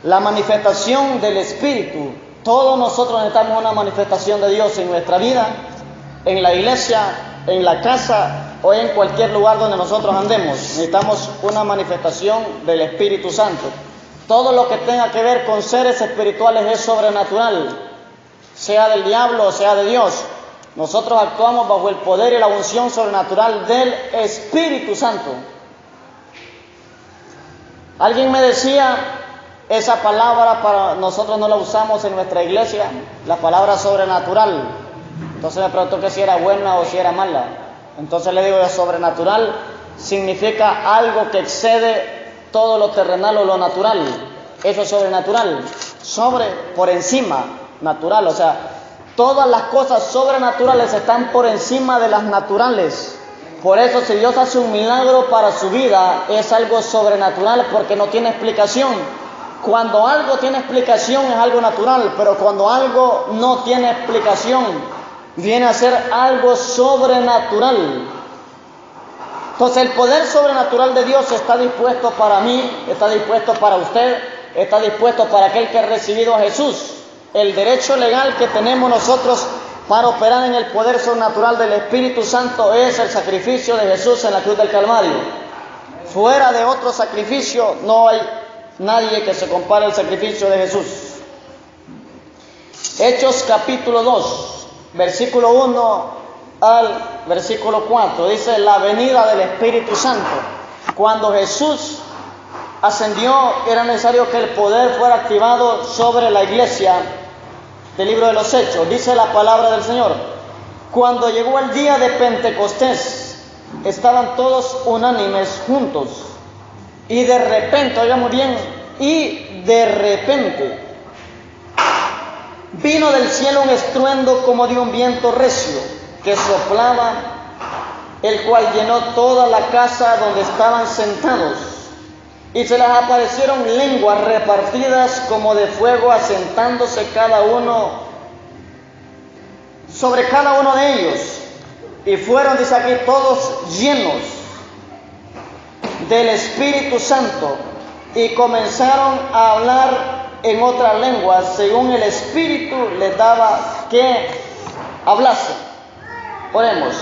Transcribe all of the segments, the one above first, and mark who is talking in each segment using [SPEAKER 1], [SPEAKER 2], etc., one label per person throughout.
[SPEAKER 1] La manifestación del Espíritu. Todos nosotros necesitamos una manifestación de Dios en nuestra vida, en la iglesia, en la casa o en cualquier lugar donde nosotros andemos. Necesitamos una manifestación del Espíritu Santo. Todo lo que tenga que ver con seres espirituales es sobrenatural, sea del diablo o sea de Dios. Nosotros actuamos bajo el poder y la unción sobrenatural del Espíritu Santo. Alguien me decía, esa palabra para nosotros no la usamos en nuestra iglesia, la palabra sobrenatural. Entonces me preguntó que si era buena o si era mala. Entonces le digo que sobrenatural significa algo que excede todo lo terrenal o lo natural. Eso es sobrenatural. Sobre, por encima, natural. O sea, todas las cosas sobrenaturales están por encima de las naturales. Por eso si Dios hace un milagro para su vida, es algo sobrenatural porque no tiene explicación. Cuando algo tiene explicación es algo natural, pero cuando algo no tiene explicación, viene a ser algo sobrenatural. Entonces el poder sobrenatural de Dios está dispuesto para mí, está dispuesto para usted, está dispuesto para aquel que ha recibido a Jesús. El derecho legal que tenemos nosotros para operar en el poder sobrenatural del Espíritu Santo es el sacrificio de Jesús en la cruz del Calvario. Fuera de otro sacrificio no hay nadie que se compare al sacrificio de Jesús. Hechos capítulo 2, versículo 1 al versículo 4, dice la venida del Espíritu Santo. Cuando Jesús ascendió, era necesario que el poder fuera activado sobre la iglesia. Del libro de los Hechos, dice la palabra del Señor. Cuando llegó el día de Pentecostés, estaban todos unánimes juntos. Y de repente, oigamos bien, y de repente vino del cielo un estruendo como de un viento recio que soplaba, el cual llenó toda la casa donde estaban sentados. Y se les aparecieron lenguas repartidas como de fuego, asentándose cada uno sobre cada uno de ellos. Y fueron, dice aquí, todos llenos del Espíritu Santo y comenzaron a hablar en otras lenguas según el Espíritu les daba que hablasen. Oremos.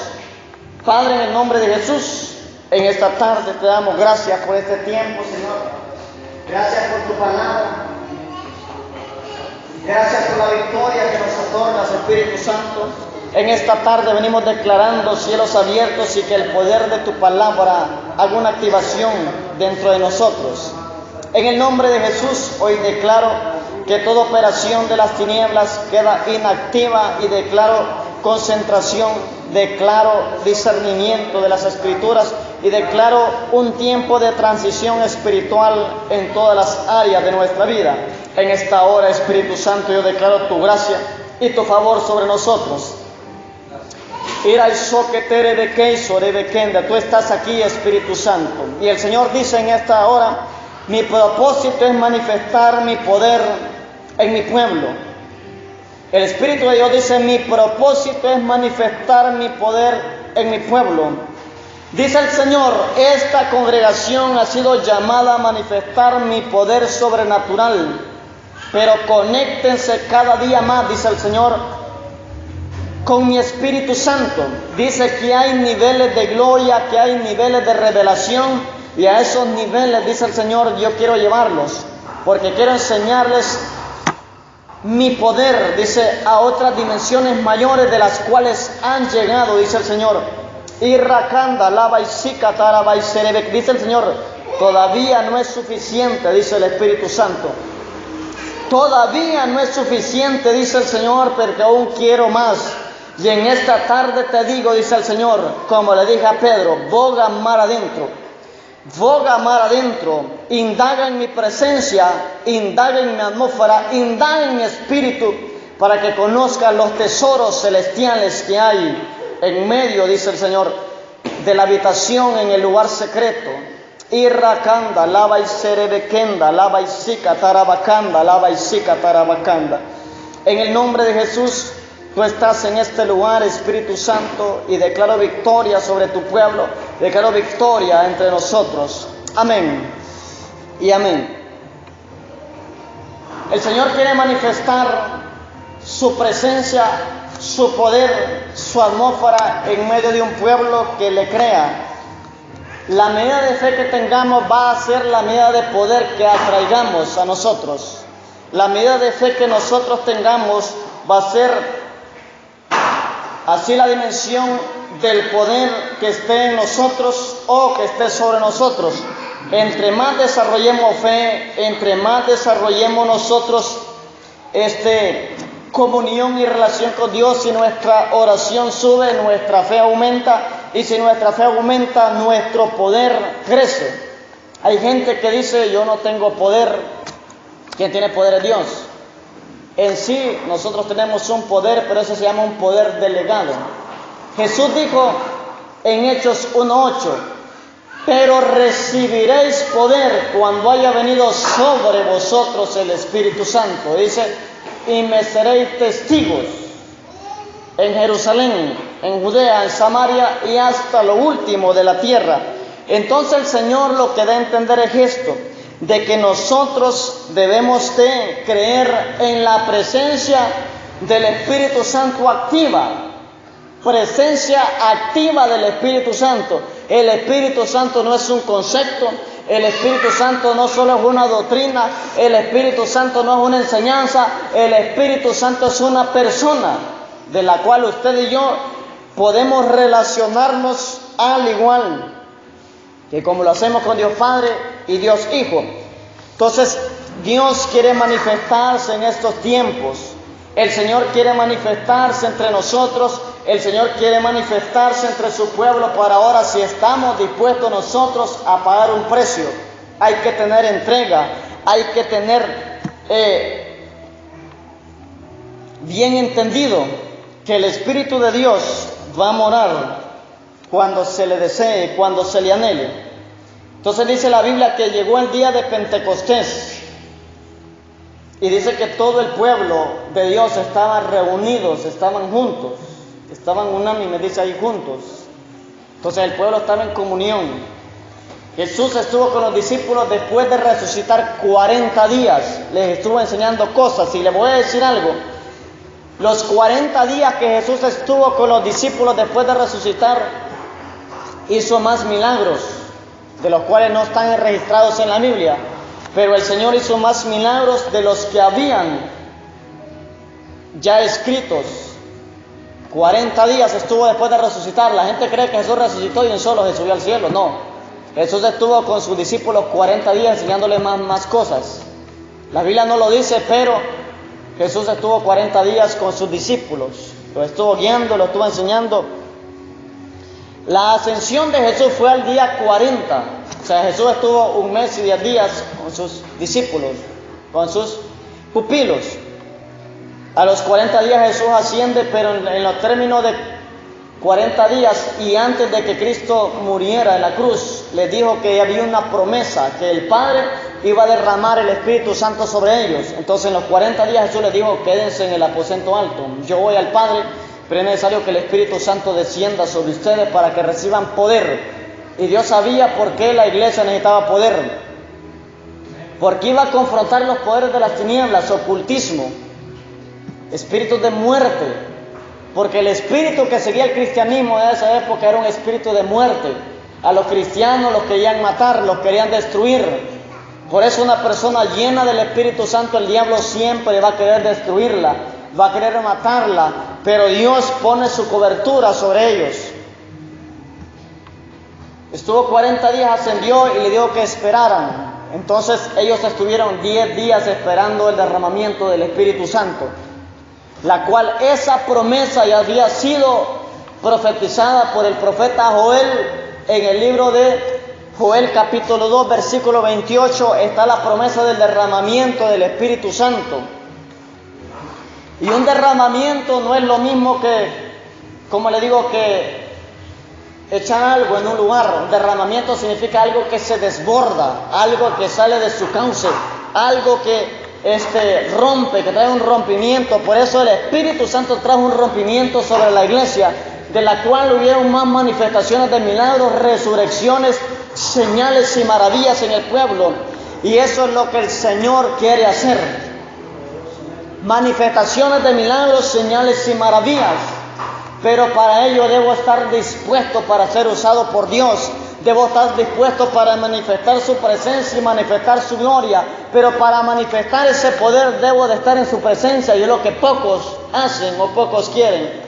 [SPEAKER 1] Padre, en el nombre de Jesús, en esta tarde te damos gracias por este tiempo, Señor. Gracias por tu palabra. Gracias por la victoria que nos otorgas, Espíritu Santo. En esta tarde venimos declarando cielos abiertos y que el poder de tu palabra haga una activación dentro de nosotros. En el nombre de Jesús, hoy declaro que toda operación de las tinieblas queda inactiva y declaro concentración, declaro discernimiento de las Escrituras y declaro un tiempo de transición espiritual en todas las áreas de nuestra vida. En esta hora, Espíritu Santo, yo declaro tu gracia y tu favor sobre nosotros. Tú estás aquí, Espíritu Santo. Y el Señor dice en esta hora, mi propósito es manifestar mi poder en mi pueblo. El Espíritu de Dios dice, mi propósito es manifestar mi poder en mi pueblo. Dice el Señor, esta congregación ha sido llamada a manifestar mi poder sobrenatural. Pero conéctense cada día más, dice el Señor, con mi Espíritu Santo. Dice que hay niveles de gloria, que hay niveles de revelación, y a esos niveles, dice el Señor, yo quiero llevarlos, porque quiero enseñarles mi poder, dice, a otras dimensiones mayores de las cuales han llegado, dice el Señor. Irrakanda, lava y sikatara, dice el Señor, todavía no es suficiente, dice el Espíritu Santo. Todavía no es suficiente, dice el Señor, porque aún quiero más. Y en esta tarde te digo, dice el Señor, como le dije a Pedro, boga mar adentro, indaga en mi presencia, indaga en mi atmósfera, indaga en mi espíritu, para que conozcas los tesoros celestiales que hay en medio, dice el Señor, de la habitación en el lugar secreto. Irrakanda, lava y serebekenda, lava y sika tarabakanda, lava y sika tarabakanda. En el nombre de Jesús, tú estás en este lugar, Espíritu Santo, y declaro victoria sobre tu pueblo, declaro victoria entre nosotros. Amén y amén. El Señor quiere manifestar su presencia, su poder, su atmósfera en medio de un pueblo que le crea. La medida de fe que tengamos va a ser la medida de poder que atraigamos a nosotros. La medida de fe que nosotros tengamos va a ser así la dimensión del poder que esté en nosotros o que esté sobre nosotros. Entre más desarrollemos fe, entre más desarrollemos nosotros comunión y relación con Dios, si nuestra oración sube, nuestra fe aumenta, y si nuestra fe aumenta, nuestro poder crece. Hay gente que dice, yo no tengo poder. ¿Quién tiene poder es Dios? En sí, nosotros tenemos un poder, pero eso se llama un poder delegado. Jesús dijo en Hechos 1:8, pero recibiréis poder cuando haya venido sobre vosotros el Espíritu Santo. Dice, y me seréis testigos en Jerusalén, en Judea, en Samaria y hasta lo último de la tierra. Entonces el Señor lo que da a entender es esto, de que nosotros debemos de creer en la presencia del Espíritu Santo activa. Presencia activa del Espíritu Santo. El Espíritu Santo no es un concepto, el Espíritu Santo no solo es una doctrina, el Espíritu Santo no es una enseñanza, el Espíritu Santo es una persona de la cual usted y yo podemos relacionarnos al igual que como lo hacemos con Dios Padre y Dios Hijo. Entonces, Dios quiere manifestarse en estos tiempos. El Señor quiere manifestarse entre nosotros. El Señor quiere manifestarse entre su pueblo. Para ahora, si estamos dispuestos nosotros a pagar un precio, hay que tener entrega, hay que tener bien entendido que el Espíritu de Dios va a morar cuando se le desee, cuando se le anhele. Entonces dice la Biblia que llegó el día de Pentecostés y dice que todo el pueblo de Dios estaba reunidos, estaban juntos, estaban unánimes, dice ahí, juntos. Entonces el pueblo estaba en comunión. Jesús estuvo con los discípulos después de resucitar 40 días, les estuvo enseñando cosas. Y les voy a decir algo, los 40 días que Jesús estuvo con los discípulos después de resucitar, hizo más milagros, de los cuales no están registrados en la Biblia, pero el Señor hizo más milagros de los que habían ya escritos. 40 días estuvo después de resucitar. La gente cree que Jesús resucitó y en solo se subió al cielo. No, Jesús estuvo con sus discípulos 40 días enseñándoles más cosas. La Biblia no lo dice, pero Jesús estuvo 40 días con sus discípulos. Los estuvo guiando, los estuvo enseñando. La ascensión de Jesús fue al día 40. O sea, Jesús estuvo 1 mes y 10 días con sus discípulos, con sus pupilos. A los 40 días Jesús asciende, pero en los términos de 40 días y antes de que Cristo muriera en la cruz, les dijo que había una promesa, que el Padre iba a derramar el Espíritu Santo sobre ellos. Entonces en los 40 días Jesús les dijo, quédense en el aposento alto, yo voy al Padre, pero es necesario que el Espíritu Santo descienda sobre ustedes para que reciban poder. Y Dios sabía por qué la iglesia necesitaba poder, porque iba a confrontar los poderes de las tinieblas, ocultismo, espíritus de muerte, porque el espíritu que seguía el cristianismo de esa época era un espíritu de muerte. A los cristianos los querían matar, los querían destruir. Por eso una persona llena del Espíritu Santo, el diablo siempre va a querer destruirla, va a querer matarla, pero Dios pone su cobertura sobre ellos. Estuvo 40 días, ascendió y le dijo que esperaran. Entonces ellos estuvieron 10 días esperando el derramamiento del Espíritu Santo, la cual esa promesa ya había sido profetizada por el profeta Joel. En el libro de Joel capítulo 2 versículo 28 está la promesa del derramamiento del Espíritu Santo. Y un derramamiento no es lo mismo que, como le digo, que echar algo en un lugar. Un derramamiento significa algo que se desborda, algo que sale de su cauce, algo que rompe, que trae un rompimiento. Por eso el Espíritu Santo trajo un rompimiento sobre la iglesia, de la cual hubieron más manifestaciones de milagros, resurrecciones, señales y maravillas en el pueblo. Y eso es lo que el Señor quiere hacer. manifestaciones de milagros, señales y maravillas. Pero para ello debo estar dispuesto para ser usado por Dios. Debo estar dispuesto para manifestar su presencia y manifestar su gloria. Pero para manifestar ese poder debo de estar en su presencia, y es lo que pocos hacen o pocos quieren.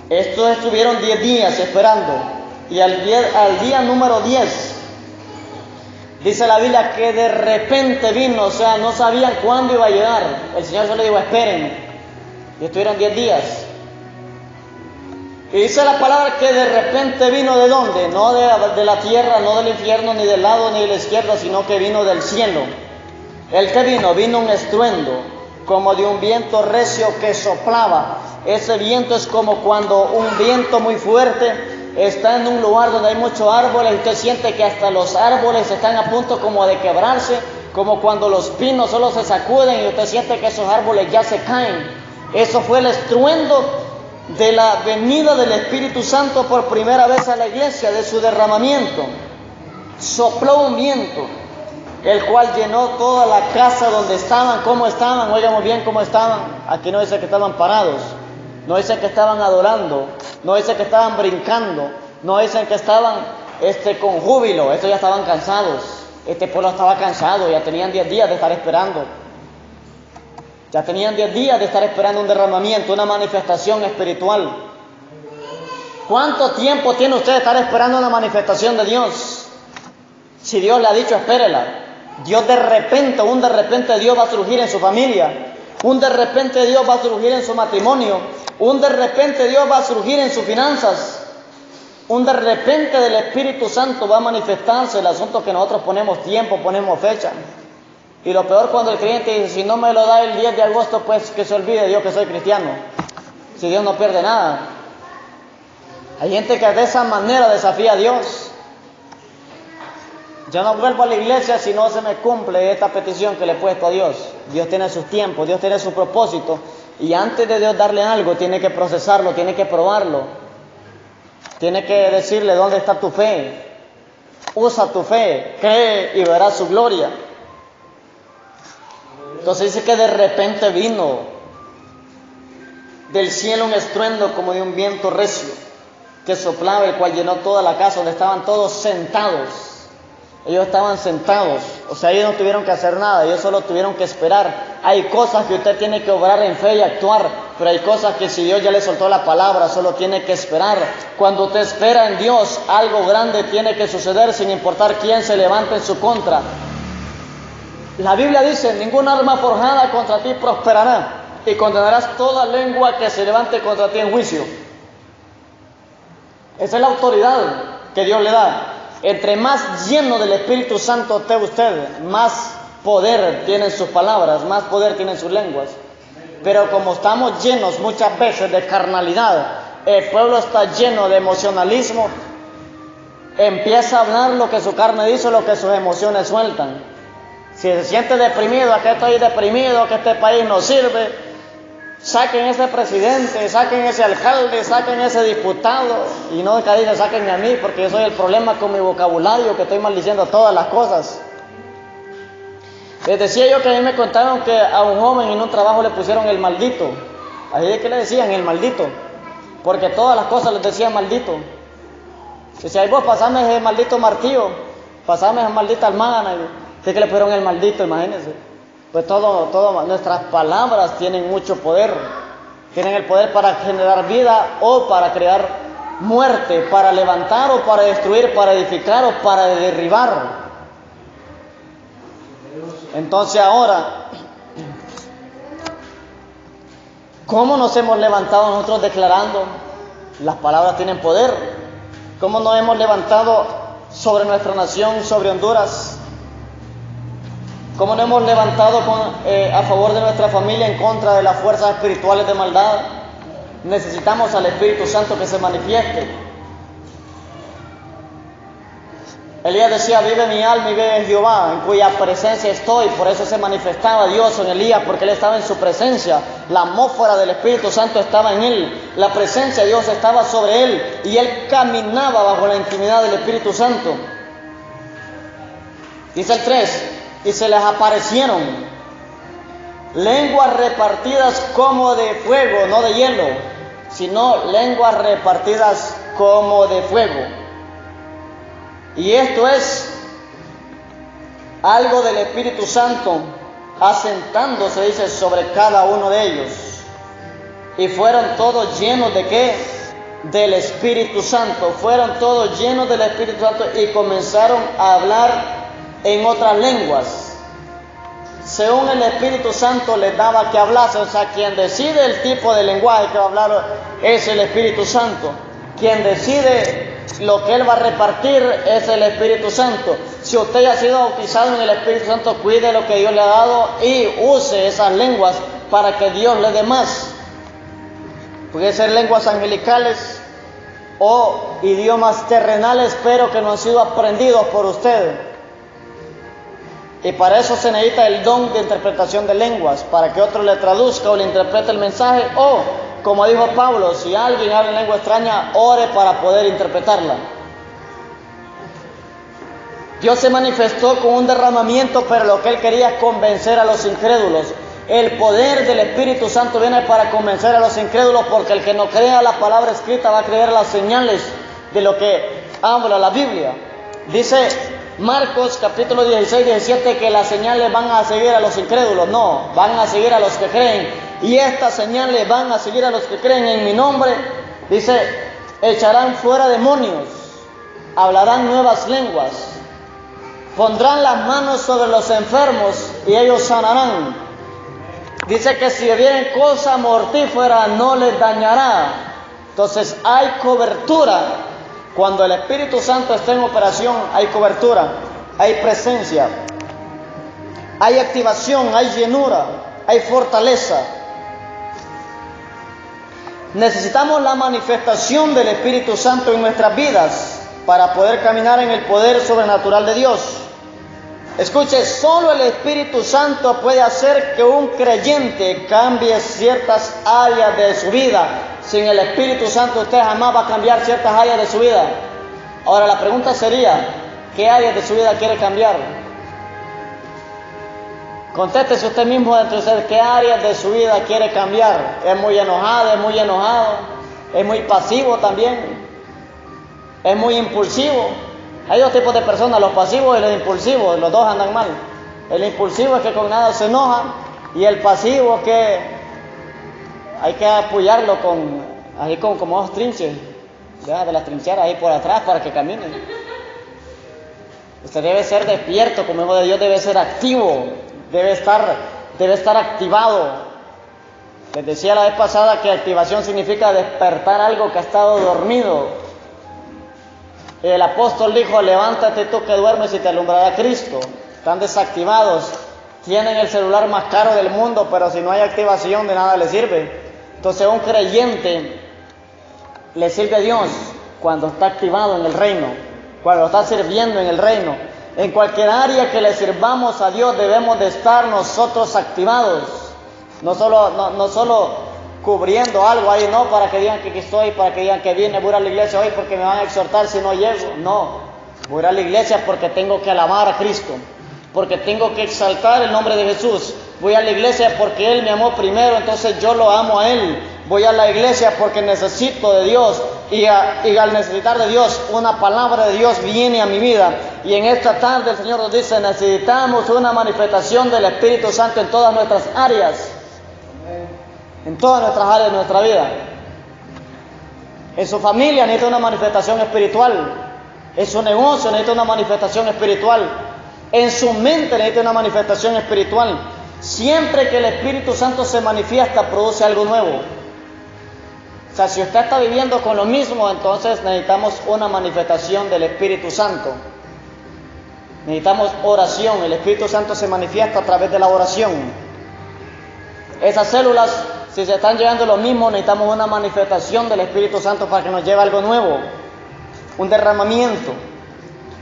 [SPEAKER 1] Estos estuvieron 10 días esperando, y al día número 10, dice la Biblia que de repente vino, o sea, no sabían cuándo iba a llegar. El Señor solo dijo, esperen, y estuvieron 10 días. Y dice la palabra que de repente vino, ¿de dónde? No de la tierra, no del infierno, ni del lado, ni de la izquierda, sino que vino del cielo. ¿El que vino? Vino un estruendo, como de un viento recio que soplaba. Ese viento es como cuando un viento muy fuerte está en un lugar donde hay muchos árboles y usted siente que hasta los árboles están a punto como de quebrarse, como cuando los pinos solo se sacuden y usted siente que esos árboles ya se caen. Eso fue el estruendo de la venida del Espíritu Santo por primera vez a la iglesia, de su derramamiento. Sopló un viento, el cual llenó toda la casa donde estaban. ¿Cómo estaban? Oigamos bien cómo estaban. Aquí no dice que estaban parados, no dice que estaban adorando, no dice que estaban brincando, no dicen que estaban con júbilo. Estos ya estaban cansados. Este pueblo estaba cansado, ya tenían 10 días de estar esperando. Ya tenían 10 días de estar esperando un derramamiento, una manifestación espiritual. ¿Cuánto tiempo tiene usted de estar esperando una manifestación de Dios? Si Dios le ha dicho, espérela. Un de repente Dios va a surgir en su familia. Un de repente Dios va a surgir en su matrimonio. Un de repente Dios va a surgir en sus finanzas. Un de repente del Espíritu Santo va a manifestarse. El asunto es que nosotros ponemos tiempo, ponemos fecha. Y lo peor cuando el creyente dice, si no me lo da el 10 de agosto, pues que se olvide Dios que soy cristiano. Si Dios no pierde nada. Hay gente que de esa manera desafía a Dios. Yo no vuelvo a la iglesia si no se me cumple esta petición que le he puesto a Dios. Dios tiene sus tiempos, Dios tiene su propósito. Y antes de Dios darle algo, tiene que procesarlo, tiene que probarlo. Tiene que decirle dónde está tu fe. Usa tu fe, cree y verás su gloria. Entonces dice que de repente vino del cielo un estruendo como de un viento recio que soplaba, el cual llenó toda la casa donde estaban todos sentados. Ellos estaban sentados, o sea, ellos no tuvieron que hacer nada, ellos solo tuvieron que esperar. Hay cosas que usted tiene que obrar en fe y actuar, pero hay cosas que si Dios ya le soltó la palabra, solo tiene que esperar. Cuando usted espera en Dios, algo grande tiene que suceder sin importar quién se levante en su contra. La Biblia dice, ningún arma forjada contra ti prosperará, y condenarás toda lengua que se levante contra ti en juicio. Esa es la autoridad que Dios le da. Entre más lleno del Espíritu Santo esté usted, más poder tienen sus palabras, más poder tienen sus lenguas. Pero como estamos llenos muchas veces de carnalidad, el pueblo está lleno de emocionalismo, empieza a hablar lo que su carne dice, lo que sus emociones sueltan. Si se siente deprimido, aquí estoy deprimido, que este país no sirve, saquen ese presidente, saquen ese alcalde, saquen ese diputado, y no que dice saquen a mí, porque yo soy el problema con mi vocabulario, que estoy maldiciendo todas las cosas. Les decía yo que a mí me contaron que a un joven en un trabajo le pusieron el maldito. Así de que le decían el maldito, porque todas las cosas les decían maldito. Decía, vos pasame ese maldito martillo, pasame esa maldita almágana. Así que le pusieron el maldito, imagínense. Pues todo, nuestras palabras tienen mucho poder. Tienen el poder para generar vida o para crear muerte, para levantar o para destruir, para edificar o para derribar. Entonces ahora, ¿cómo nos hemos levantado nosotros declarando? Las palabras tienen poder. ¿Cómo nos hemos levantado sobre nuestra nación, sobre Honduras? ¿Cómo nos hemos levantado a favor de nuestra familia en contra de las fuerzas espirituales de maldad? Necesitamos al Espíritu Santo que se manifieste. Elías decía, vive mi alma y vive Jehová, en cuya presencia estoy. Por eso se manifestaba Dios en Elías, porque él estaba en su presencia. La atmósfera del Espíritu Santo estaba en él. La presencia de Dios estaba sobre él. Y él caminaba bajo la intimidad del Espíritu Santo. Dice el 3, y se les aparecieron lenguas repartidas como de fuego, no de hielo, sino lenguas repartidas como de fuego. Y esto es algo del Espíritu Santo asentándose, dice, sobre cada uno de ellos. Y fueron todos llenos ¿de qué? Del Espíritu Santo. Fueron todos llenos del Espíritu Santo y comenzaron a hablar en otras lenguas, según el Espíritu Santo les daba que hablase. O sea, quien decide el tipo de lenguaje que va a hablar es el Espíritu Santo. Quien decide lo que Él va a repartir es el Espíritu Santo. Si usted ya ha sido bautizado en el Espíritu Santo, cuide lo que Dios le ha dado y use esas lenguas para que Dios le dé más. Puede ser lenguas angelicales o idiomas terrenales, pero que no han sido aprendidos por usted. Y para eso se necesita el don de interpretación de lenguas, para que otro le traduzca o le interprete el mensaje, o, como dijo Pablo, si alguien habla en lengua extraña, ore para poder interpretarla. Dios se manifestó con un derramamiento, pero lo que Él quería es convencer a los incrédulos. El poder del Espíritu Santo viene para convencer a los incrédulos, porque el que no crea la palabra escrita va a creer las señales de lo que habla la Biblia. Dice Marcos capítulo 16, 17 que las señales van a seguir a los incrédulos. No, van a seguir a los que creen. Y estas señales van a seguir a los que creen en mi nombre. Dice, echarán fuera demonios, hablarán nuevas lenguas, pondrán las manos sobre los enfermos y ellos sanarán. Dice que si bebieren cosa mortífera no les dañará. Entonces hay cobertura. Cuando el Espíritu Santo está en operación, hay cobertura, hay presencia, hay activación, hay llenura, hay fortaleza. Necesitamos la manifestación del Espíritu Santo en nuestras vidas para poder caminar en el poder sobrenatural de Dios. Escuche, solo el Espíritu Santo puede hacer que un creyente cambie ciertas áreas de su vida. Sin el Espíritu Santo usted jamás va a cambiar ciertas áreas de su vida. Ahora la pregunta sería, ¿qué áreas de su vida quiere cambiar? Contéstese usted mismo dentro de usted, ¿qué áreas de su vida quiere cambiar? ¿Es muy enojado? ¿Es muy enojado? ¿Es muy pasivo también? ¿Es muy impulsivo? Hay dos tipos de personas, los pasivos y los impulsivos, los dos andan mal. El impulsivo es que con nada se enoja, y el pasivo es que hay que apoyarlo con como dos trinches, ¿verdad? De las trincheras ahí por atrás para que camine. Usted debe ser despierto, como hijo de Dios, debe ser activo, debe estar activado. Les decía la vez pasada que activación significa despertar algo que ha estado dormido. El apóstol dijo, levántate tú que duermes y te alumbrará Cristo. Están desactivados, tienen el celular más caro del mundo, pero si no hay activación de nada les sirve. Entonces un creyente le sirve a Dios cuando está activado en el reino, cuando está sirviendo en el reino. En cualquier área que le sirvamos a Dios debemos de estar nosotros activados. No solo cubriendo algo ahí, no, para que digan que aquí estoy, para que digan que vine, voy a ir a la iglesia hoy porque me van a exhortar si no llego. No, voy a ir a la iglesia porque tengo que alabar a Cristo, porque tengo que exaltar el nombre de Jesús. Voy a la iglesia porque Él me amó primero, entonces yo lo amo a Él. Voy a la iglesia porque necesito de Dios y al necesitar de Dios, una palabra de Dios viene a mi vida. Y en esta tarde el Señor nos dice, necesitamos una manifestación del Espíritu Santo en todas nuestras áreas. En todas nuestras áreas de nuestra vida. En su familia necesita una manifestación espiritual. En su negocio necesita una manifestación espiritual. En su mente necesita una manifestación espiritual. Siempre que el Espíritu Santo se manifiesta, produce algo nuevo. O sea, si usted está viviendo con lo mismo, entonces necesitamos una manifestación del Espíritu Santo. Necesitamos oración. El Espíritu Santo se manifiesta a través de la oración. Esas células, si se están llevando lo mismo, necesitamos una manifestación del Espíritu Santo para que nos lleve algo nuevo, un derramamiento.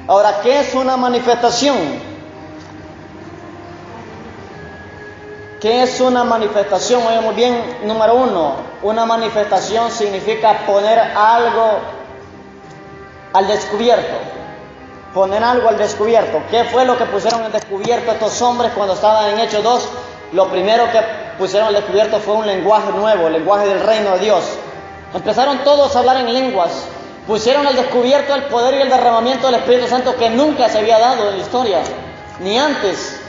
[SPEAKER 1] Ahora, ¿qué es una manifestación? ¿Qué es una manifestación? Oigamos bien, número uno, una manifestación significa poner algo al descubierto. Poner algo al descubierto. ¿Qué fue lo que pusieron al descubierto estos hombres cuando estaban en Hechos 2? lo primero que pusieron al descubierto fue un lenguaje nuevo, el lenguaje del reino de Dios. Empezaron todos a hablar en lenguas. Pusieron al descubierto el poder y el derramamiento del Espíritu Santo que nunca se había dado en la historia, ni antes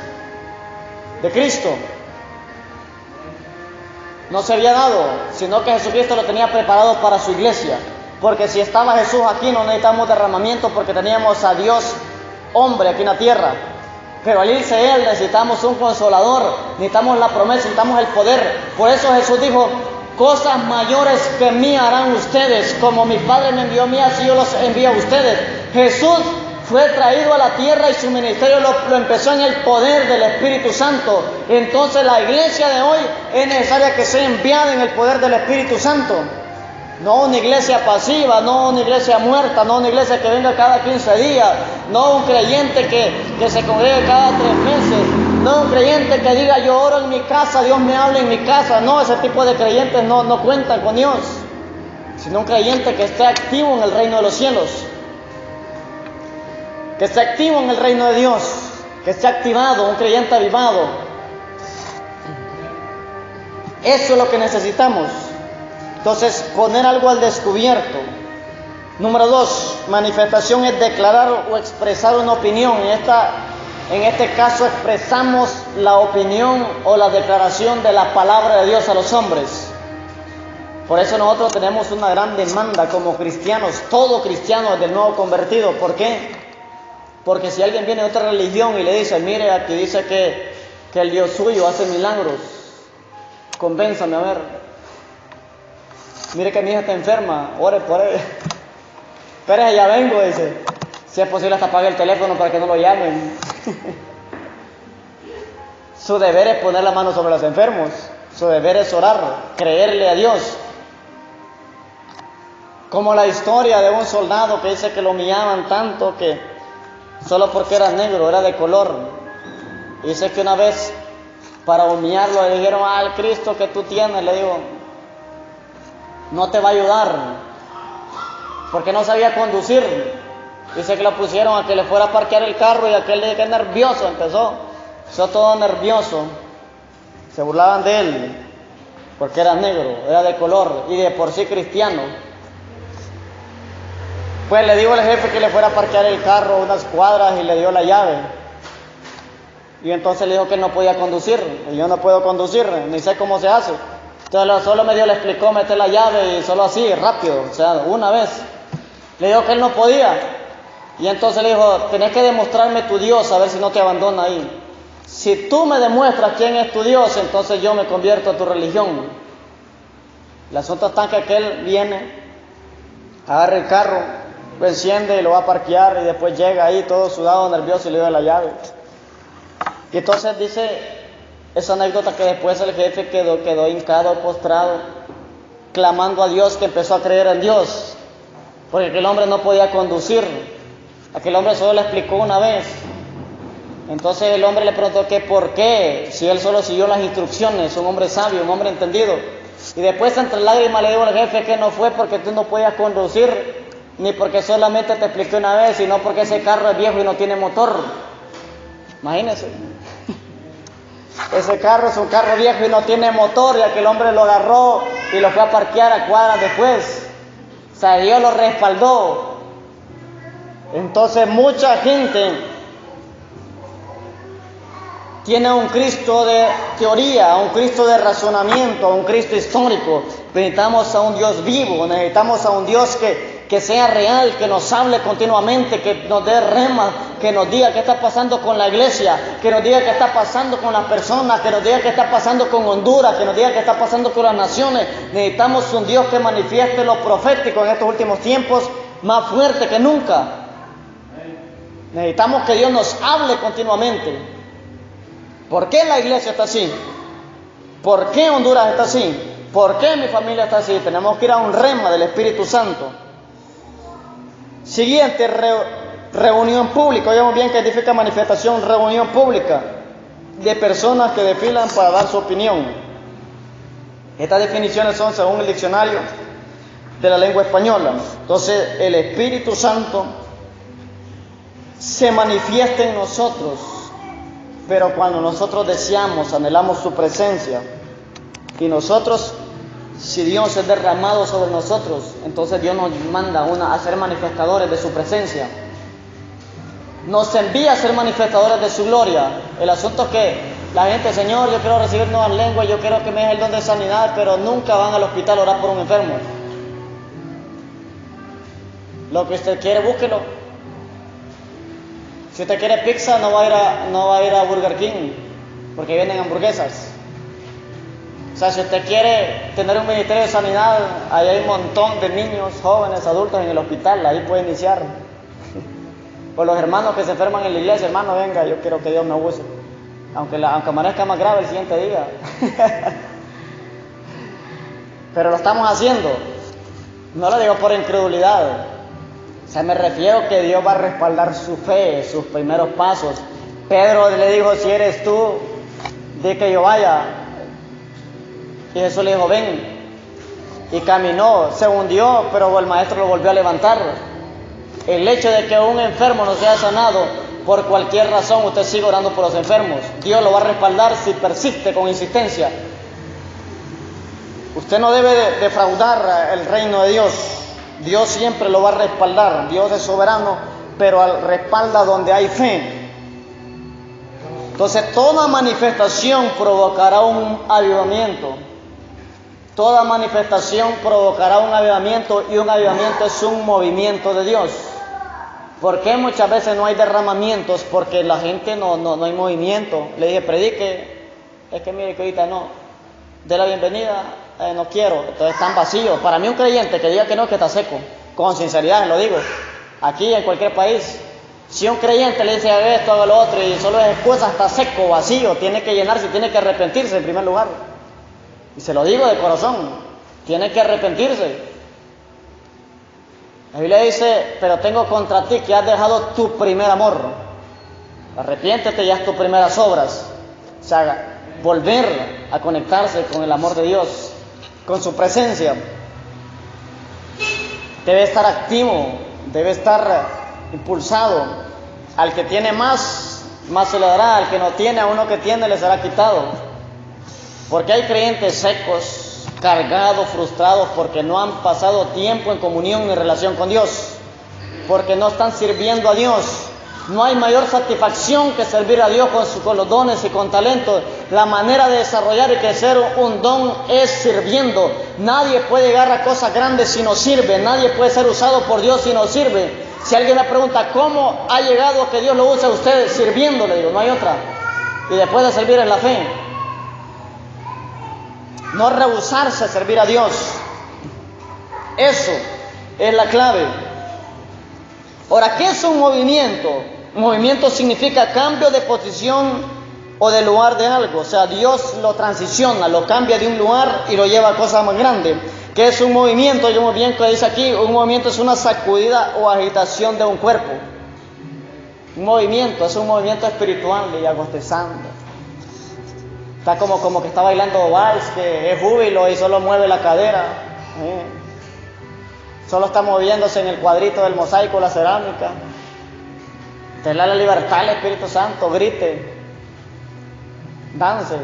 [SPEAKER 1] de Cristo. No se había dado, sino que Jesucristo lo tenía preparado para su iglesia. Porque si estaba Jesús aquí, no necesitamos derramamiento porque teníamos a Dios hombre aquí en la tierra. Pero al irse Él necesitamos un consolador, necesitamos la promesa, necesitamos el poder. Por eso Jesús dijo: cosas mayores que mí harán ustedes, como mi Padre me envió a mí, así yo los envío a ustedes. Jesús fue traído a la tierra y su ministerio lo empezó en el poder del Espíritu Santo. Entonces la iglesia de hoy es necesaria que sea enviada en el poder del Espíritu Santo. No una iglesia pasiva, no una iglesia muerta, no una iglesia que venga cada 15 días, no un creyente que se congregue cada 3 meses, no un creyente que diga yo oro en mi casa, Dios me habla en mi casa. No, ese tipo de creyentes no cuentan con Dios, sino un creyente que esté activo en el reino de los cielos, que esté activo en el reino de Dios, que esté activado, un creyente avivado. Eso es lo que necesitamos. Entonces, poner algo al descubierto. Número 2, manifestación es declarar o expresar una opinión. En este caso expresamos la opinión o la declaración de la palabra de Dios a los hombres. Por eso nosotros tenemos una gran demanda como cristianos, todo cristiano desde el nuevo convertido. ¿Por qué? Porque si alguien viene de otra religión y le dice: mire, aquí dice que el Dios suyo hace milagros, convénzame a ver. Mire que mi hija está enferma, ore por ella. Espérese, ya vengo, dice. Si es posible, hasta apague el teléfono para que no lo llamen. Su deber es poner la mano sobre los enfermos. Su deber es orar, creerle a Dios. Como la historia de un soldado que dice que lo humillaban tanto que solo porque era negro, era de color. Dice que una vez, para humillarlo, le dijeron: al Cristo que tú tienes, le digo, no te va a ayudar, porque no sabía conducir. Dice que lo pusieron a que le fuera a parquear el carro y aquel de que nervioso empezó todo nervioso. Se burlaban de él porque era negro, era de color y de por sí cristiano. Pues le dijo al jefe que le fuera a parquear el carro unas cuadras y le dio la llave. Y entonces le dijo que él no podía conducir. Y yo no puedo conducir, ni sé cómo se hace. Entonces solo medio le explicó meter la llave y solo así, rápido, o sea, una vez. Le dijo que él no podía. Y entonces le dijo: tenés que demostrarme tu Dios, a ver si no te abandona ahí. Si tú me demuestras quién es tu Dios, entonces yo me convierto a tu religión. El asunto está en que aquel viene, agarra el carro, lo enciende y lo va a parquear y después llega ahí todo sudado, nervioso y le da la llave. Y entonces dice esa anécdota que después el jefe quedó hincado, postrado, clamando a Dios, que empezó a creer en Dios, porque aquel hombre no podía conducir. Aquel hombre solo le explicó una vez. Entonces el hombre le preguntó que por qué, si él solo siguió las instrucciones, un hombre sabio, un hombre entendido. Y después, entre lágrimas, le dijo al jefe que no fue porque tú no podías conducir, ni porque solamente te expliqué una vez, sino porque ese carro es viejo y no tiene motor. Imagínense. Ese carro es un carro viejo y no tiene motor, y aquel hombre lo agarró y lo fue a parquear a cuadras después. O sea, Dios lo respaldó. Entonces mucha gente tiene a un Cristo de teoría, a un Cristo de razonamiento, a un Cristo histórico. Necesitamos a un Dios vivo, necesitamos a un Dios que sea real, que nos hable continuamente, que nos dé rema, que nos diga qué está pasando con la iglesia, que nos diga qué está pasando con las personas, que nos diga qué está pasando con Honduras, que nos diga qué está pasando con las naciones. Necesitamos un Dios que manifieste lo profético en estos últimos tiempos más fuerte que nunca. Necesitamos que Dios nos hable continuamente. ¿Por qué la iglesia está así? ¿Por qué Honduras está así? ¿Por qué mi familia está así? Tenemos que ir a un rema del Espíritu Santo. Siguiente, reunión pública. Oigamos bien qué significa manifestación, reunión pública de personas que desfilan para dar su opinión. Estas definiciones son según el diccionario de la lengua española. Entonces, el Espíritu Santo se manifiesta en nosotros Pero cuando nosotros deseamos, anhelamos su presencia, y nosotros, si Dios es derramado sobre nosotros, entonces Dios nos manda a ser manifestadores de su presencia. Nos envía a ser manifestadores de su gloria. El asunto es que la gente, Señor, yo quiero recibir nuevas lenguas, yo quiero que me des el don de sanidad, pero nunca van al hospital a orar por un enfermo. Lo que usted quiere, búsquelo. Si usted quiere pizza, no va a ir a Burger King, porque vienen hamburguesas. O sea, si usted quiere tener un ministerio de sanidad, ahí hay un montón de niños, jóvenes, adultos en el hospital, ahí puede iniciar. Por los hermanos que se enferman en la iglesia, hermano, venga, yo quiero que Dios me use. Aunque amanezca más grave el siguiente día. Pero lo estamos haciendo. No lo digo por incredulidad. O sea, me refiero que Dios va a respaldar su fe, sus primeros pasos. Pedro le dijo, si eres tú, di que yo vaya. Y Jesús le dijo, ven. Y caminó, se hundió, pero el maestro lo volvió a levantar. El hecho de que un enfermo no sea sanado, por cualquier razón, usted sigue orando por los enfermos. Dios lo va a respaldar si persiste con insistencia. Usted no debe defraudar el reino de Dios. Dios siempre lo va a respaldar. Dios es soberano, pero respalda donde hay fe. Entonces, toda manifestación provocará un avivamiento. Toda manifestación provocará un avivamiento, y un avivamiento es un movimiento de Dios. ¿Por qué muchas veces no hay derramamientos? Porque la gente no hay movimiento. Le dije, predique. Es que mire que ahorita no. De la bienvenida, no quiero. Entonces están vacíos. Para mí un creyente que diga que no, que está seco. Con sinceridad lo digo. Aquí en cualquier país. Si un creyente le dice haga esto, haga lo otro y solo es excusa, está seco, vacío. Tiene que llenarse, tiene que arrepentirse en primer lugar. Y se lo digo de corazón. Tiene que arrepentirse. La Biblia dice, pero tengo contra ti que has dejado tu primer amor. Arrepiéntete y haz tus primeras obras. O sea, volver a conectarse con el amor de Dios, con su presencia. Debe estar activo, debe estar impulsado. Al que tiene más se le dará. Al que no tiene, a uno que tiene le será quitado. Porque hay creyentes secos, cargados, frustrados, porque no han pasado tiempo en comunión y en relación con Dios, porque no están sirviendo a Dios. No hay mayor satisfacción que servir a Dios con los dones y con talentos. La manera de desarrollar y crecer un don es sirviendo. Nadie puede llegar a cosas grandes si no sirve. Nadie puede ser usado por Dios si no sirve. Si alguien me pregunta cómo ha llegado a que Dios lo use a usted, sirviendo, le digo, no hay otra. Y después de servir en la fe. No rehusarse a servir a Dios. Eso es la clave. Ahora, ¿qué es un movimiento? Un movimiento significa cambio de posición o de lugar de algo. O sea, Dios lo transiciona, lo cambia de un lugar y lo lleva a cosas más grandes. ¿Qué es un movimiento? Yo muy bien que dice aquí, un movimiento es una sacudida o agitación de un cuerpo. Un movimiento es un movimiento espiritual, y agostezando. Está como que está bailando vals, que es júbilo y solo mueve la cadera. Solo está moviéndose en el cuadrito del mosaico, la cerámica. Te da la libertad al Espíritu Santo, grite, dance.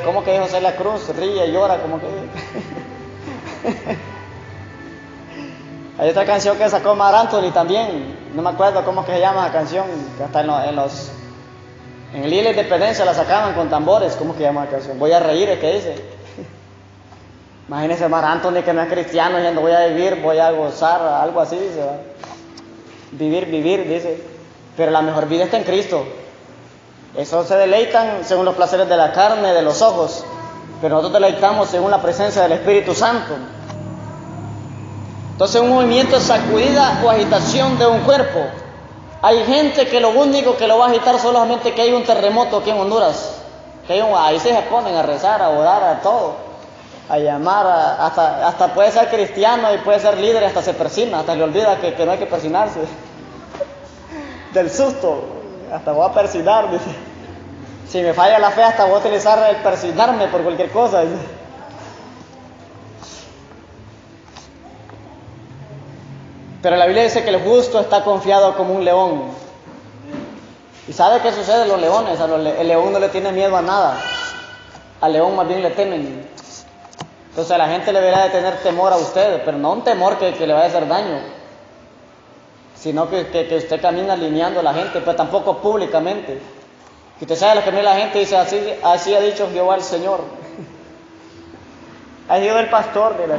[SPEAKER 1] ¿Cómo que dijo Celia Cruz? Ríe, llora, como que... Hay otra canción que sacó Mar Anthony también. No me acuerdo cómo que se llama la canción, que hasta en el Día de la Independencia la sacaban con tambores. ¿Cómo que llama la canción? Voy a reír, ¿qué dice? Imagínense Mar Anthony que no es cristiano diciendo voy a vivir, voy a gozar, algo así dice, ¿va? Vivir, dice. Pero la mejor vida está en Cristo. Eso se deleitan según los placeres de la carne, de los ojos. Pero nosotros deleitamos según la presencia del Espíritu Santo. Entonces un movimiento es sacudida o agitación de un cuerpo. Hay gente que lo único que lo va a agitar solamente que hay un terremoto aquí en Honduras. Ahí se ponen a rezar, a orar, a todo. A llamar, hasta puede ser cristiano y puede ser líder, hasta se persina, hasta le olvida que no hay que persinarse. Del susto, hasta voy a persinar, dice. Si me falla la fe, hasta voy a utilizar el persinarme por cualquier cosa, dice. Pero la Biblia dice que el justo está confiado como un león. ¿Y sabe qué sucede? Los leones, el león no le tiene miedo a nada. Al león más bien le temen. Entonces a la gente le deberá de tener temor a usted, pero no un temor que le vaya a hacer daño, sino que usted camina alineando a la gente, pero tampoco públicamente. Y usted sabe lo que mira la gente y dice, así ha dicho Jehová el Señor. Ha sido el pastor de la...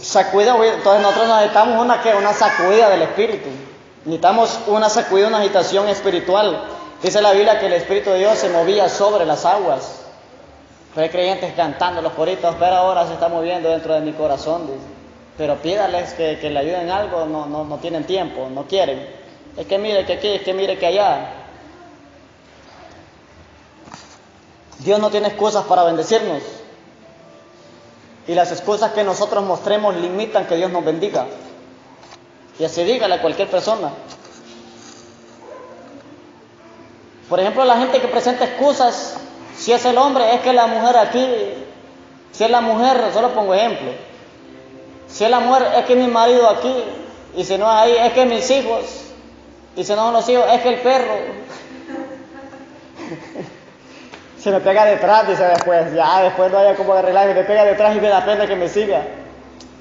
[SPEAKER 1] Sacudida, entonces nosotros necesitamos una sacudida del espíritu. Necesitamos una sacudida, una agitación espiritual. Dice la Biblia que el Espíritu de Dios se movía sobre las aguas. Pero hay creyentes cantando los coritos, pero ahora se está moviendo dentro de mi corazón. Dice. Pero pídales que le ayuden en algo, no tienen tiempo, no quieren. Es que mire que aquí, es que mire que allá. Dios no tiene excusas para bendecirnos. Y las excusas que nosotros mostremos limitan que Dios nos bendiga. Y así dígale a cualquier persona. Por ejemplo, la gente que presenta excusas, si es el hombre, es que la mujer aquí, si es la mujer, solo pongo ejemplo. Si es la mujer, es que mi marido aquí, y si no es ahí, es que mis hijos, y si no son los hijos, es que el perro. Se me pega detrás, dice después, ya después no haya como arreglar, se me pega detrás y me da pena que me siga,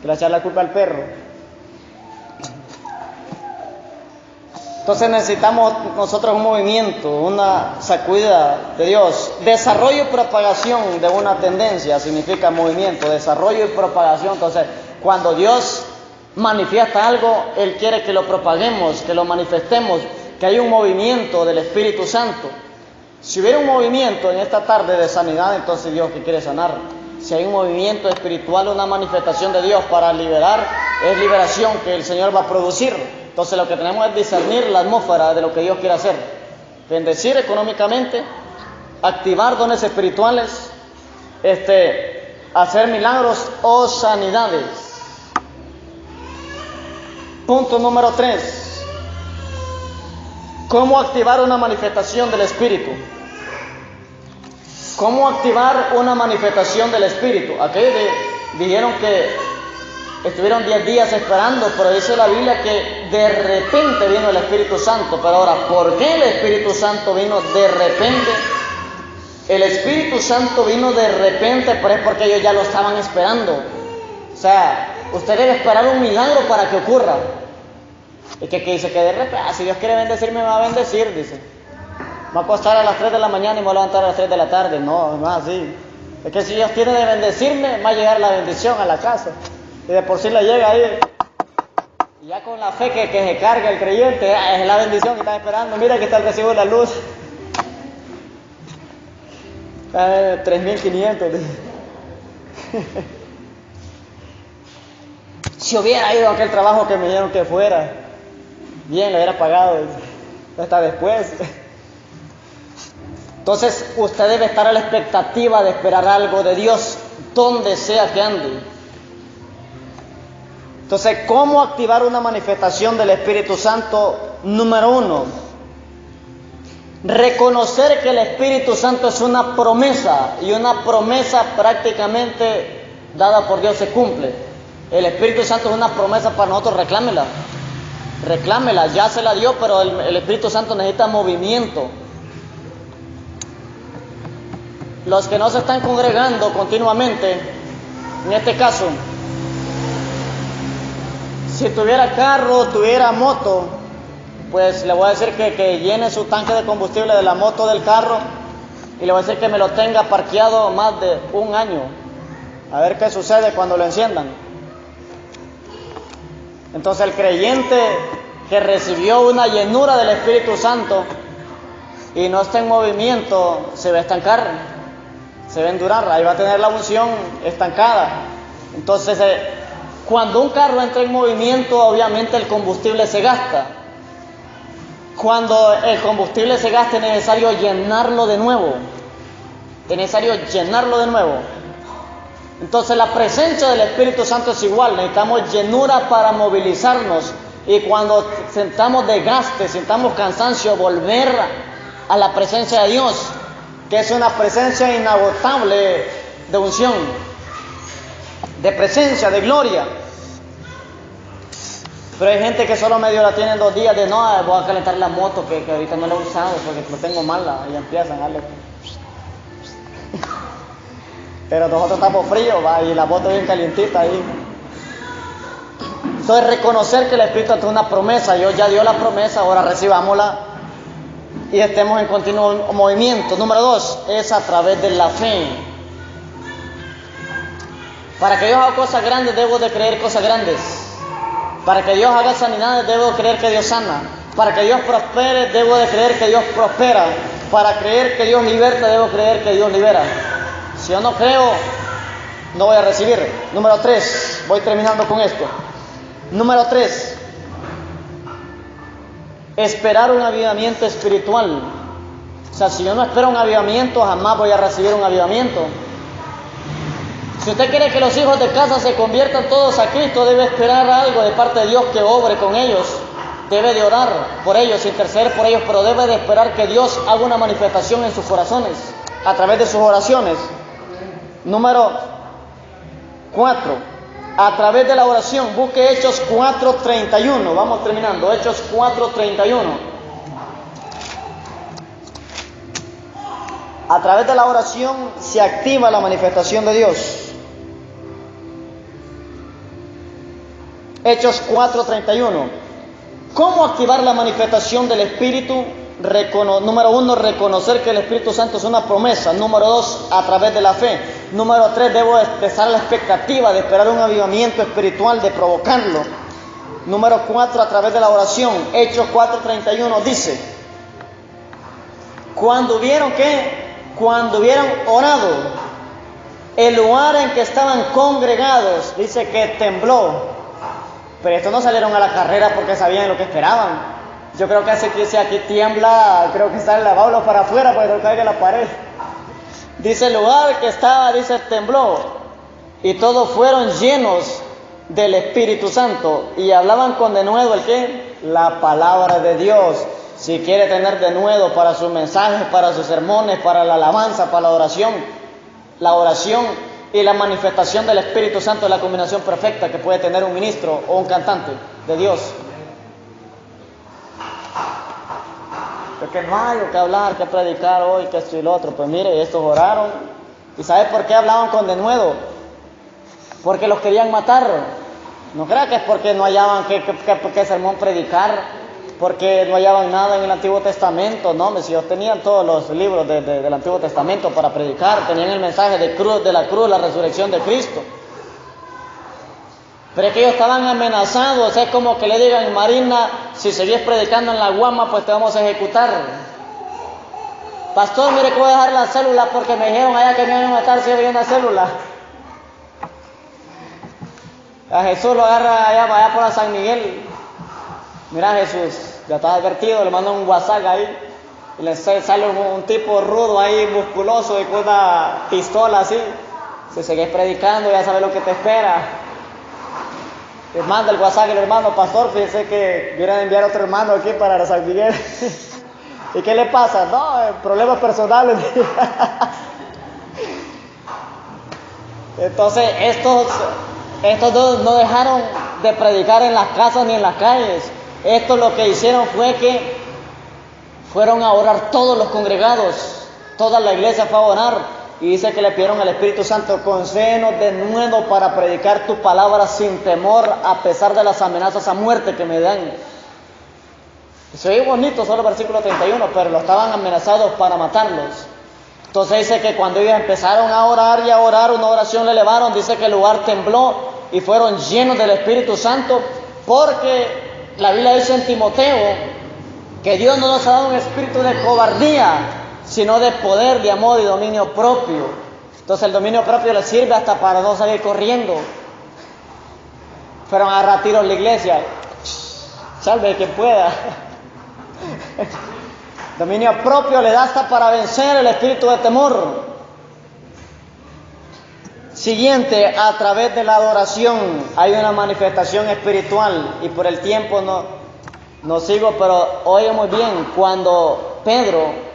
[SPEAKER 1] que le echar la culpa al perro. Entonces necesitamos nosotros un movimiento, una sacudida de Dios. Desarrollo y propagación de una tendencia significa movimiento, desarrollo y propagación. Entonces, cuando Dios manifiesta algo, Él quiere que lo propaguemos, que lo manifestemos, que haya un movimiento del Espíritu Santo. Si hubiera un movimiento en esta tarde de sanidad, entonces Dios que quiere sanar. Si hay un movimiento espiritual, una manifestación de Dios para liberar, es liberación que el Señor va a producir. Entonces lo que tenemos es discernir la atmósfera de lo que Dios quiere hacer. Bendecir económicamente, activar dones espirituales, hacer milagros o sanidades. Punto número 3. ¿Cómo activar una manifestación del Espíritu? ¿Cómo activar una manifestación del Espíritu? Aquellos dijeron que estuvieron 10 días esperando, pero dice la Biblia que de repente vino el Espíritu Santo. Pero ahora, ¿por qué el Espíritu Santo vino de repente? El Espíritu Santo vino de repente, pero es porque ellos ya lo estaban esperando. O sea, usted debe esperar un milagro para que ocurra. Y que dice que de repente, si Dios quiere bendecirme, me va a bendecir, dice. Me va a acostar a las 3 de la mañana y me va a levantar a las 3 de la tarde. No, no es así. Es que si Dios tiene de bendecirme, va a llegar la bendición a la casa. Y de por sí le llega ahí. Y ya con la fe que se carga el creyente, es la bendición que está esperando. Mira que está el recibo de la luz. 3.500. Si hubiera ido a aquel trabajo que me dijeron que fuera, bien, le hubiera pagado. Hasta después. Entonces, usted debe estar a la expectativa de esperar algo de Dios, donde sea que ande. Entonces, ¿cómo activar una manifestación del Espíritu Santo? Número 1, reconocer que el Espíritu Santo es una promesa, y una promesa prácticamente dada por Dios se cumple. El Espíritu Santo es una promesa para nosotros, reclámela. Reclámela, ya se la dio, pero el Espíritu Santo necesita movimiento. Los que no se están congregando continuamente, en este caso, si tuviera carro, tuviera moto, pues le voy a decir que llene su tanque de combustible de la moto del carro y le voy a decir que me lo tenga parqueado más de un año. A ver qué sucede cuando lo enciendan. Entonces el creyente que recibió una llenura del Espíritu Santo y no está en movimiento, se va a estancar, se va a endurar, ahí va a tener la unción estancada. Entonces cuando un carro entra en movimiento, obviamente el combustible se gasta. Cuando el combustible se gasta, es necesario llenarlo de nuevo. Es necesario llenarlo de nuevo. Entonces la presencia del Espíritu Santo es igual. Necesitamos llenura para movilizarnos. Y cuando sentamos desgaste, sentamos cansancio, volver a la presencia de Dios, que es una presencia inagotable de unción, de presencia, de gloria. Pero hay gente que solo medio la tienen 2 días de no, voy a calentar la moto que ahorita no la he usado porque lo tengo mala. Y empiezan a darle. Pero nosotros estamos fríos, va, y la moto bien calientita ahí. Entonces reconocer que el Espíritu Santo es una promesa. Dios ya dio la promesa, ahora recibámosla y estemos en continuo movimiento. Número 2, es a través de la fe. Para que Dios haga cosas grandes, debo de creer cosas grandes. Para que Dios haga sanidades, debo de creer que Dios sana. Para que Dios prospere, debo de creer que Dios prospera. Para creer que Dios liberta, debo creer que Dios libera. Si yo no creo, no voy a recibir. Número 3, voy terminando con esto. Número 3, esperar un avivamiento espiritual. O sea, si yo no espero un avivamiento, jamás voy a recibir un avivamiento. Si usted quiere que los hijos de casa se conviertan todos a Cristo, debe esperar algo de parte de Dios que obre con ellos. Debe de orar por ellos, interceder por ellos, pero debe de esperar que Dios haga una manifestación en sus corazones, a través de sus oraciones. Número 4, a través de la oración. Busque Hechos 4:31. Vamos terminando. Hechos 4:31. A través de la oración se activa la manifestación de Dios. Hechos 4:31. ¿Cómo activar la manifestación del Espíritu? Número 1, reconocer que el Espíritu Santo es una promesa. Número 2, a través de la fe. Número 3, debo expresar la expectativa de esperar un avivamiento espiritual, de provocarlo. Número 4, a través de la oración. Hechos 4:31 dice: cuando hubieron orado, el lugar en que estaban congregados, dice que tembló. Pero estos no salieron a la carrera porque sabían lo que esperaban. Yo creo que si aquí tiembla, creo que sale la baula para afuera para que no caiga la pared. Dice el lugar que estaba, dice, tembló. Y todos fueron llenos del Espíritu Santo. Y hablaban con denuedo, ¿el qué? La palabra de Dios. Si quiere tener denuedo para sus mensajes, para sus sermones, para la alabanza, para la oración y la manifestación del Espíritu Santo es la combinación perfecta que puede tener un ministro o un cantante de Dios. Porque no hay que hablar, que predicar hoy, que esto y lo otro. Pues mire, estos oraron. ¿Y sabe por qué hablaban con denuedo? Porque los querían matar. No crea que es porque no hallaban qué sermón predicar, porque no hallaban nada en el Antiguo Testamento. No, si ellos tenían todos los libros del Antiguo Testamento para predicar, tenían el mensaje de la cruz, la resurrección de Cristo. Pero es que ellos estaban amenazados. Es como que le digan: Marina, si seguís predicando en la Guama, pues te vamos a ejecutar. Pastor, mire que voy a dejar la célula porque me dijeron allá que me iban a matar si había una célula. A Jesús lo agarra allá por la San Miguel. Mira, Jesús, ya estás advertido, le mandan un WhatsApp ahí. Y le sale un tipo rudo ahí, musculoso, y con una pistola así. Si seguís predicando, ya sabes lo que te espera. Les manda el WhatsApp el hermano: pastor, fíjese que vienen a enviar otro hermano aquí para San Miguel. ¿Y qué le pasa? No, problemas personales. Entonces, estos dos no dejaron de predicar en las casas ni en las calles. Estos lo que hicieron fue que fueron a orar todos los congregados. Toda la iglesia fue a orar. Y dice que le pidieron al Espíritu Santo: concédenos de nuevo para predicar tu palabra sin temor, a pesar de las amenazas a muerte que me dan. Se oye bonito solo el versículo 31, pero lo estaban amenazados para matarlos. Entonces dice que cuando ellos empezaron a orar y a orar, una oración le elevaron. Dice que el lugar tembló y fueron llenos del Espíritu Santo, porque la Biblia dice en Timoteo que Dios no nos ha dado un espíritu de cobardía, sino de poder, de amor y dominio propio. Entonces el dominio propio les sirve hasta para no salir corriendo. Fueron a agarrar tiros a la iglesia. Salve quien pueda. Dominio propio le da hasta para vencer el espíritu de temor. Siguiente, a través de la adoración hay una manifestación espiritual. Y por el tiempo no sigo, pero oye muy bien, cuando Pedro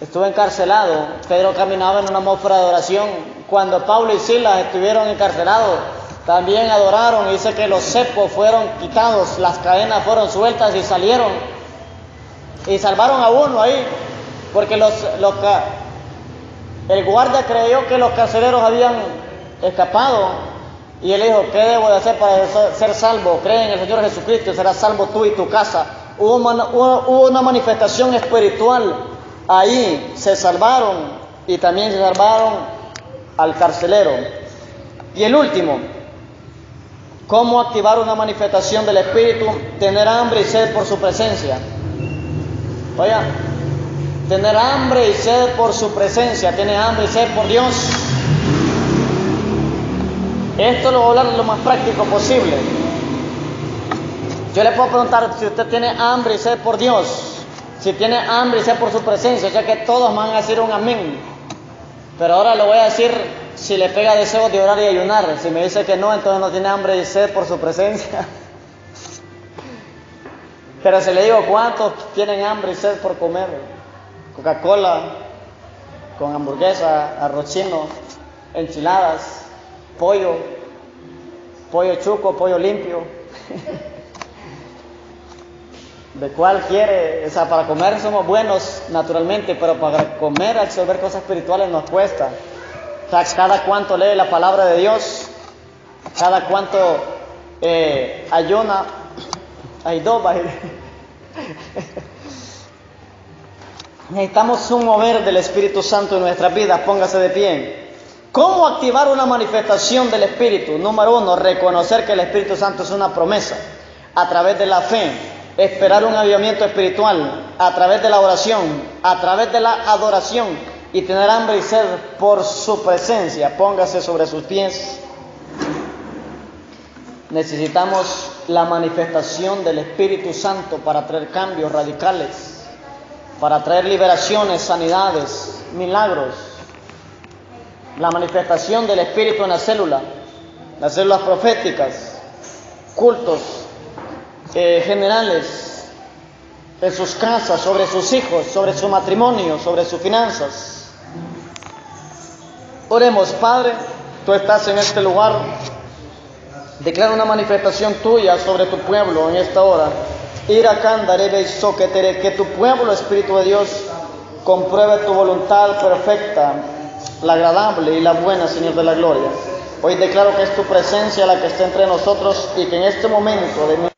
[SPEAKER 1] estuvo encarcelado, Pedro caminaba en una atmósfera de oración. Cuando Pablo y Silas estuvieron encarcelados, También adoraron, y dice que los cepos fueron quitados, las cadenas fueron sueltas y salieron. Y salvaron a uno ahí, porque el guardia creyó que los carceleros habían escapado. Y él dijo, ¿qué debo de hacer para ser salvo? Cree en el Señor Jesucristo y serás salvo tú y tu casa. Hubo una manifestación espiritual ahí, se salvaron y también se salvaron al carcelero. Y el último, ¿cómo activar una manifestación del Espíritu? Tener hambre y sed por su presencia. Oiga, tener hambre y sed por su presencia, tiene hambre y sed por Dios. Esto lo voy a hablar lo más práctico posible. Yo le puedo preguntar si usted tiene hambre y sed por Dios, si tiene hambre y sed por su presencia, ya que todos van a decir un amén. Pero ahora le voy a decir si le pega deseo de orar y ayunar. Si me dice que no, entonces no tiene hambre y sed por su presencia. Pero si le digo cuántos tienen hambre y sed por comer Coca-Cola, con hamburguesa, arroz chino, enchiladas, pollo chuco, pollo limpio. ¿De cuál quiere? O sea, para comer somos buenos naturalmente, pero para comer, absorber cosas espirituales nos cuesta. O sea, cada cuánto lee la palabra de Dios, cada cuánto ayuna, hay dos. Necesitamos un mover del Espíritu Santo en nuestras vidas. Póngase de pie. ¿Cómo activar una manifestación del Espíritu? Número 1, reconocer que el Espíritu Santo es una promesa a través de la fe, esperar un avivamiento espiritual a través de la oración, a través de la adoración y tener hambre y sed por su presencia. Póngase sobre sus pies. Necesitamos la manifestación del Espíritu Santo para traer cambios radicales, para traer liberaciones, sanidades, milagros. La manifestación del Espíritu en la célula, las células proféticas, cultos generales, en sus casas, sobre sus hijos, sobre su matrimonio, sobre sus finanzas. Oremos. Padre, tú estás en este lugar. Declara una manifestación tuya sobre tu pueblo en esta hora. Que tu pueblo, Espíritu de Dios, compruebe tu voluntad perfecta, la agradable y la buena, Señor de la gloria. Hoy declaro que es tu presencia la que está entre nosotros y que en este momento de mi